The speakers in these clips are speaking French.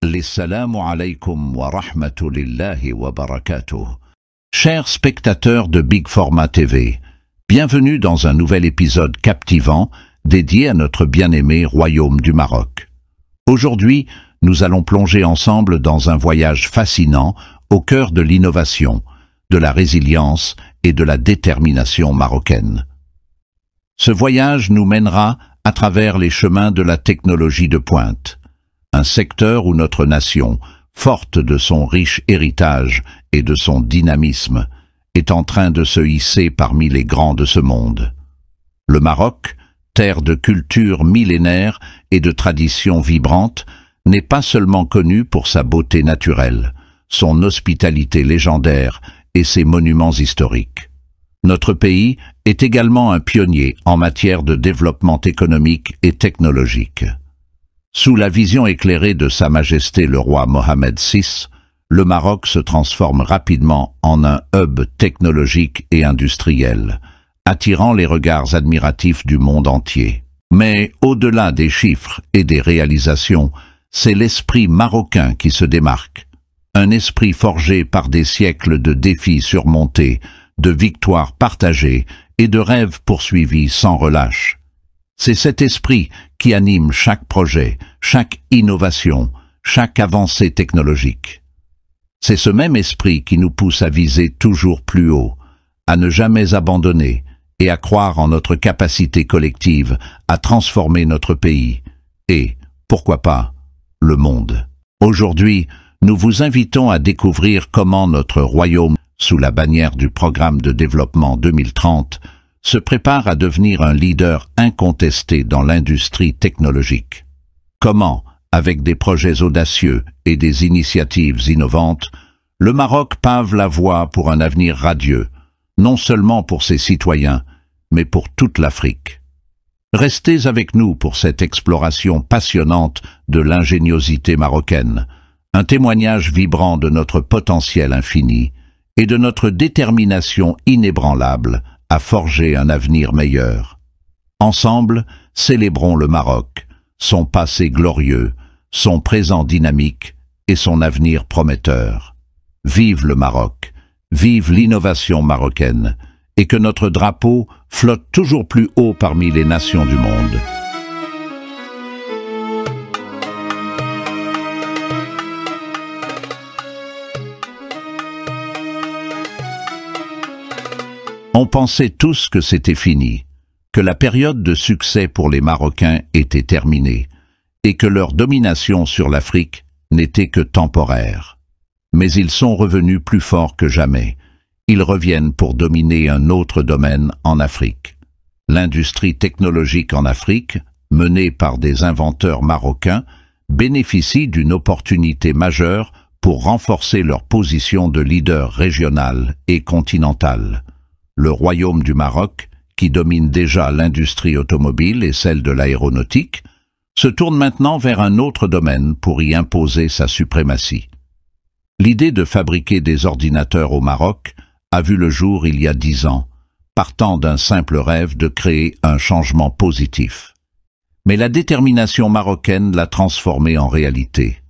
Assalamu alaykum wa rahmatullahi wa barakatuh. Chers spectateurs de Big Format TV, bienvenue dans un nouvel épisode captivant dédié à notre bien-aimé Royaume du Maroc. Aujourd'hui, nous allons plonger ensemble dans un voyage fascinant au cœur de l'innovation, de la résilience et de la détermination marocaine. Ce voyage nous mènera à travers les chemins de la technologie de pointe, un secteur où notre nation, forte de son riche héritage et de son dynamisme, est en train de se hisser parmi les grands de ce monde. Le Maroc, terre de culture millénaire et de traditions vibrantes, n'est pas seulement connu pour sa beauté naturelle, son hospitalité légendaire et ses monuments historiques. Notre pays est également un pionnier en matière de développement économique et technologique. Sous la vision éclairée de Sa Majesté le roi Mohammed VI, le Maroc se transforme rapidement en un hub technologique et industriel, attirant les regards admiratifs du monde entier. Mais au-delà des chiffres et des réalisations, c'est l'esprit marocain qui se démarque. Un esprit forgé par des siècles de défis surmontés, de victoires partagées et de rêves poursuivis sans relâche. C'est cet esprit qui anime chaque projet, chaque innovation, chaque avancée technologique. C'est ce même esprit qui nous pousse à viser toujours plus haut, à ne jamais abandonner et à croire en notre capacité collective à transformer notre pays et, pourquoi pas, le monde. Aujourd'hui, nous vous invitons à découvrir comment notre royaume, sous la bannière du Programme de développement 2030, se prépare à devenir un leader incontesté dans l'industrie technologique. Comment, avec des projets audacieux et des initiatives innovantes, le Maroc pave la voie pour un avenir radieux, non seulement pour ses citoyens, mais pour toute l'Afrique. Restez avec nous pour cette exploration passionnante de l'ingéniosité marocaine, un témoignage vibrant de notre potentiel infini et de notre détermination inébranlable à forger un avenir meilleur. Ensemble, célébrons le Maroc, son passé glorieux, son présent dynamique et son avenir prometteur. Vive le Maroc, vive l'innovation marocaine, et que notre drapeau flotte toujours plus haut parmi les nations du monde. On pensait tous que c'était fini, que la période de succès pour les Marocains était terminée, et que leur domination sur l'Afrique n'était que temporaire. Mais ils sont revenus plus forts que jamais. Ils reviennent pour dominer un autre domaine en Afrique. L'industrie technologique en Afrique, menée par des inventeurs marocains, bénéficie d'une opportunité majeure pour renforcer leur position de leader régional et continental. Le Royaume du Maroc, qui domine déjà l'industrie automobile et celle de l'aéronautique, se tourne maintenant vers un autre domaine pour y imposer sa suprématie. L'idée de fabriquer des ordinateurs au Maroc a vu le jour il y a 10 ans, partant d'un simple rêve de créer un changement positif. Mais la détermination marocaine l'a transformé en réalité.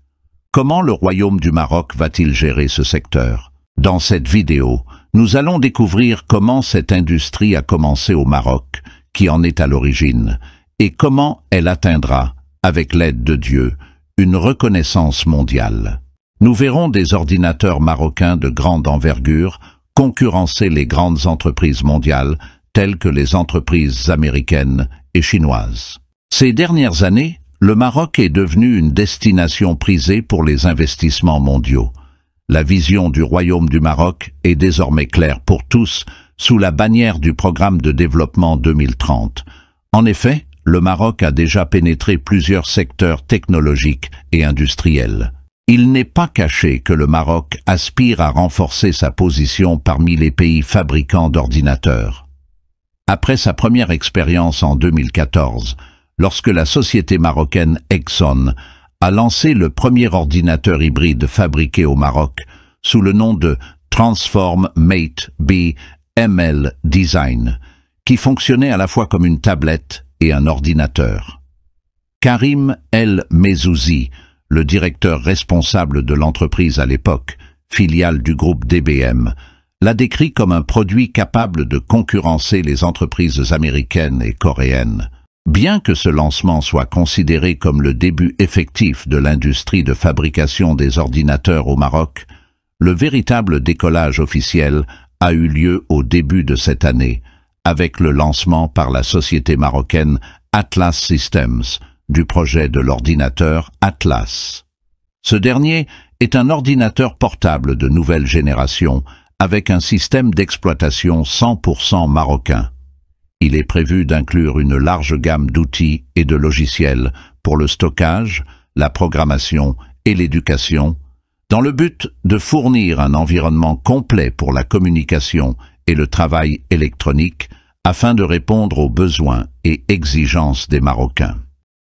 Comment le Royaume du Maroc va-t-il gérer ce secteur? Dans cette vidéo, nous allons découvrir comment cette industrie a commencé au Maroc, qui en est à l'origine, et comment elle atteindra, avec l'aide de Dieu, une reconnaissance mondiale. Nous verrons des ordinateurs marocains de grande envergure concurrencer les grandes entreprises mondiales, telles que les entreprises américaines et chinoises. Ces dernières années, le Maroc est devenu une destination prisée pour les investissements mondiaux. La vision du Royaume du Maroc est désormais claire pour tous sous la bannière du Programme de développement 2030. En effet, le Maroc a déjà pénétré plusieurs secteurs technologiques et industriels. Il n'est pas caché que le Maroc aspire à renforcer sa position parmi les pays fabricants d'ordinateurs. Après sa première expérience en 2014, lorsque la société marocaine Exxon a lancé le premier ordinateur hybride fabriqué au Maroc sous le nom de Transform Mate B ML Design, qui fonctionnait à la fois comme une tablette et un ordinateur. Karim El Mezouzi, le directeur responsable de l'entreprise à l'époque, filiale du groupe DBM, l'a décrit comme un produit capable de concurrencer les entreprises américaines et coréennes. Bien que ce lancement soit considéré comme le début effectif de l'industrie de fabrication des ordinateurs au Maroc, le véritable décollage officiel a eu lieu au début de cette année, avec le lancement par la société marocaine Atlas Systems du projet de l'ordinateur Atlas. Ce dernier est un ordinateur portable de nouvelle génération avec un système d'exploitation 100% marocain. Il est prévu d'inclure une large gamme d'outils et de logiciels pour le stockage, la programmation et l'éducation, dans le but de fournir un environnement complet pour la communication et le travail électronique afin de répondre aux besoins et exigences des Marocains.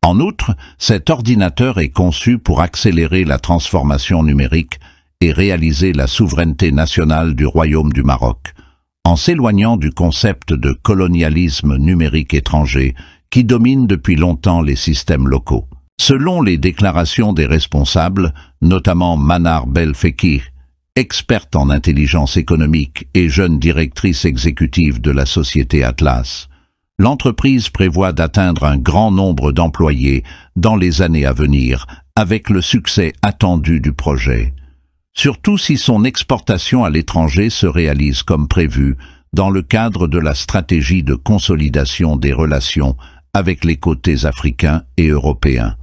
En outre, cet ordinateur est conçu pour accélérer la transformation numérique et réaliser la souveraineté nationale du Royaume du Maroc, en s'éloignant du concept de colonialisme numérique étranger qui domine depuis longtemps les systèmes locaux. Selon les déclarations des responsables, notamment Manar Belfekir, experte en intelligence économique et jeune directrice exécutive de la société Atlas, l'entreprise prévoit d'atteindre un grand nombre d'employés dans les années à venir, avec le succès attendu du projet. Surtout si son exportation à l'étranger se réalise comme prévu dans le cadre de la stratégie de consolidation des relations avec les côtés africains et européens.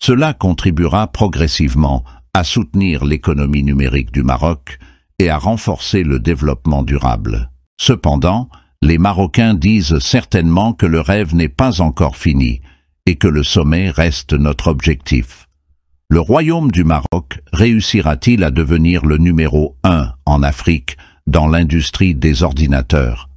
Cela contribuera progressivement à soutenir l'économie numérique du Maroc et à renforcer le développement durable. Cependant, les Marocains disent certainement que le rêve n'est pas encore fini et que le sommet reste notre objectif. Le Royaume du Maroc réussira-t-il à devenir le numéro 1 en Afrique dans l'industrie des ordinateurs?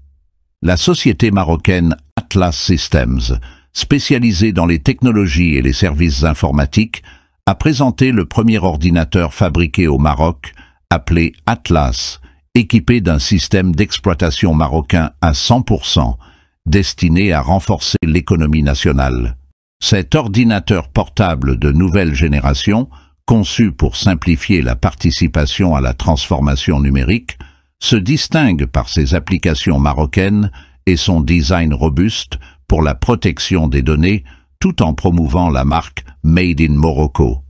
La société marocaine Atlas Systems, spécialisée dans les technologies et les services informatiques, a présenté le premier ordinateur fabriqué au Maroc, appelé Atlas, équipé d'un système d'exploitation marocain à 100%, destiné à renforcer l'économie nationale. Cet ordinateur portable de nouvelle génération, conçu pour simplifier la participation à la transformation numérique, se distingue par ses applications marocaines et son design robuste pour la protection des données, tout en promouvant la marque Made in Morocco.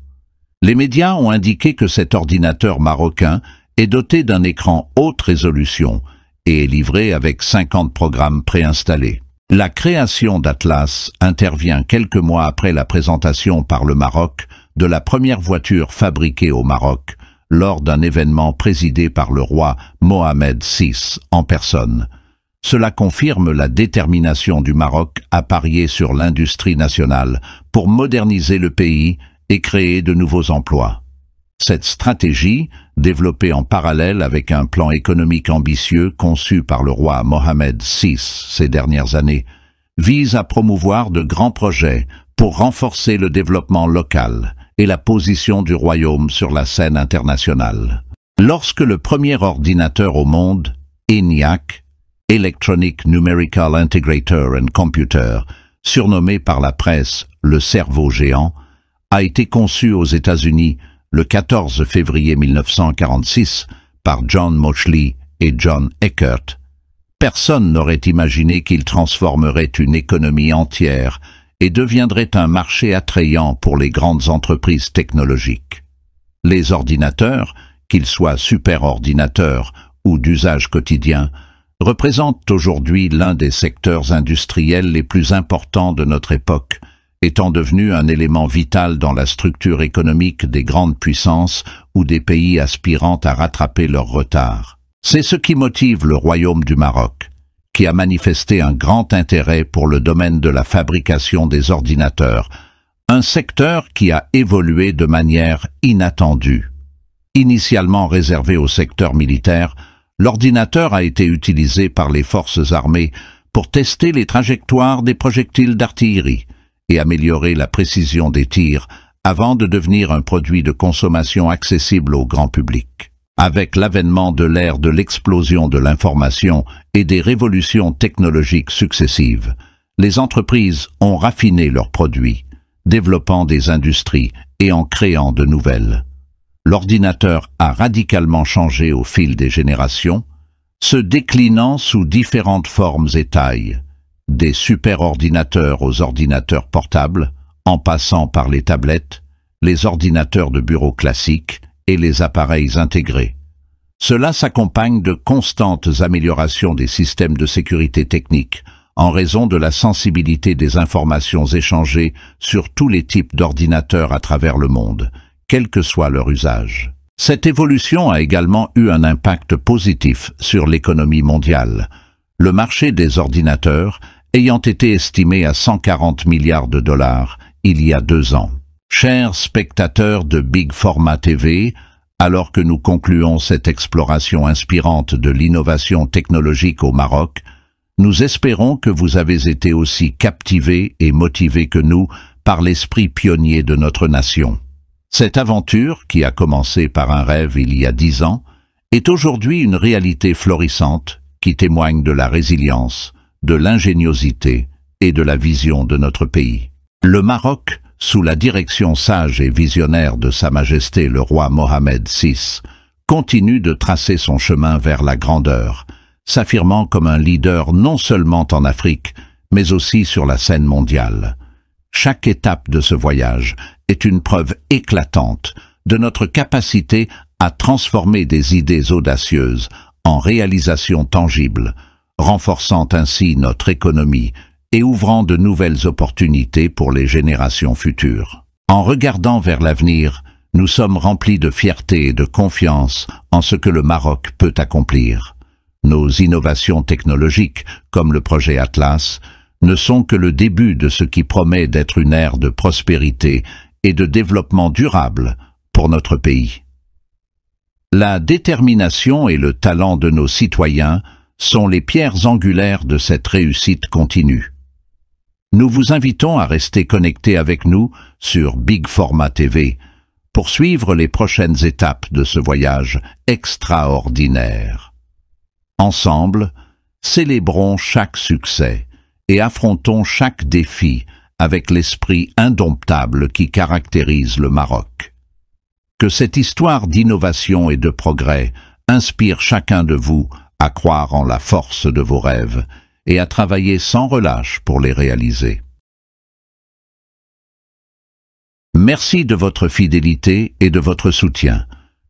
Les médias ont indiqué que cet ordinateur marocain est doté d'un écran haute résolution et est livré avec 50 programmes préinstallés. La création d'Atlas intervient quelques mois après la présentation par le Maroc de la première voiture fabriquée au Maroc, lors d'un événement présidé par le roi Mohamed VI en personne. Cela confirme la détermination du Maroc à parier sur l'industrie nationale pour moderniser le pays et créer de nouveaux emplois. Cette stratégie, développée en parallèle avec un plan économique ambitieux conçu par le roi Mohamed VI ces dernières années, vise à promouvoir de grands projets pour renforcer le développement local et la position du royaume sur la scène internationale. Lorsque le premier ordinateur au monde, ENIAC, Electronic Numerical Integrator and Computer, surnommé par la presse le cerveau géant, a été conçu aux États-Unis le 14 février 1946 par John Mauchly et John Eckert, personne n'aurait imaginé qu'il transformerait une économie entière et deviendrait un marché attrayant pour les grandes entreprises technologiques. Les ordinateurs, qu'ils soient superordinateurs ou d'usage quotidien, représentent aujourd'hui l'un des secteurs industriels les plus importants de notre époque, étant devenu un élément vital dans la structure économique des grandes puissances ou des pays aspirant à rattraper leur retard. C'est ce qui motive le Royaume du Maroc, qui a manifesté un grand intérêt pour le domaine de la fabrication des ordinateurs, un secteur qui a évolué de manière inattendue. Initialement réservé au secteur militaire, l'ordinateur a été utilisé par les forces armées pour tester les trajectoires des projectiles d'artillerie et améliorer la précision des tirs avant de devenir un produit de consommation accessible au grand public. Avec l'avènement de l'ère de l'explosion de l'information et des révolutions technologiques successives, les entreprises ont raffiné leurs produits, développant des industries et en créant de nouvelles. L'ordinateur a radicalement changé au fil des générations, se déclinant sous différentes formes et tailles, des superordinateurs aux ordinateurs portables, en passant par les tablettes, les ordinateurs de bureau classiques et les appareils intégrés. Cela s'accompagne de constantes améliorations des systèmes de sécurité technique, en raison de la sensibilité des informations échangées sur tous les types d'ordinateurs à travers le monde, quel que soit leur usage. Cette évolution a également eu un impact positif sur l'économie mondiale, le marché des ordinateurs ayant été estimé à 140 milliards de dollars il y a 2 ans. Chers spectateurs de Big Pharma TV, alors que nous concluons cette exploration inspirante de l'innovation technologique au Maroc, nous espérons que vous avez été aussi captivés et motivés que nous par l'esprit pionnier de notre nation. Cette aventure, qui a commencé par un rêve il y a 10 ans, est aujourd'hui une réalité florissante qui témoigne de la résilience, de l'ingéniosité et de la vision de notre pays. Le Maroc, sous la direction sage et visionnaire de Sa Majesté le roi Mohamed VI, continue de tracer son chemin vers la grandeur, s'affirmant comme un leader non seulement en Afrique, mais aussi sur la scène mondiale. Chaque étape de ce voyage est une preuve éclatante de notre capacité à transformer des idées audacieuses en réalisations tangibles, renforçant ainsi notre économie et ouvrant de nouvelles opportunités pour les générations futures. En regardant vers l'avenir, nous sommes remplis de fierté et de confiance en ce que le Maroc peut accomplir. Nos innovations technologiques, comme le projet Atlas, ne sont que le début de ce qui promet d'être une ère de prospérité et de développement durable pour notre pays. La détermination et le talent de nos citoyens sont les pierres angulaires de cette réussite continue. Nous vous invitons à rester connectés avec nous sur Big Pharma TV pour suivre les prochaines étapes de ce voyage extraordinaire. Ensemble, célébrons chaque succès et affrontons chaque défi avec l'esprit indomptable qui caractérise le Maroc. Que cette histoire d'innovation et de progrès inspire chacun de vous à croire en la force de vos rêves et à travailler sans relâche pour les réaliser. Merci de votre fidélité et de votre soutien.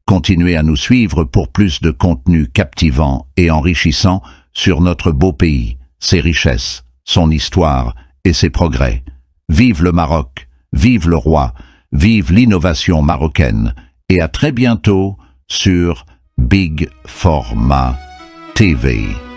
Continuez à nous suivre pour plus de contenu captivant et enrichissant sur notre beau pays, ses richesses, son histoire et ses progrès. Vive le Maroc, vive le roi, vive l'innovation marocaine et à très bientôt sur Big Pharma TV.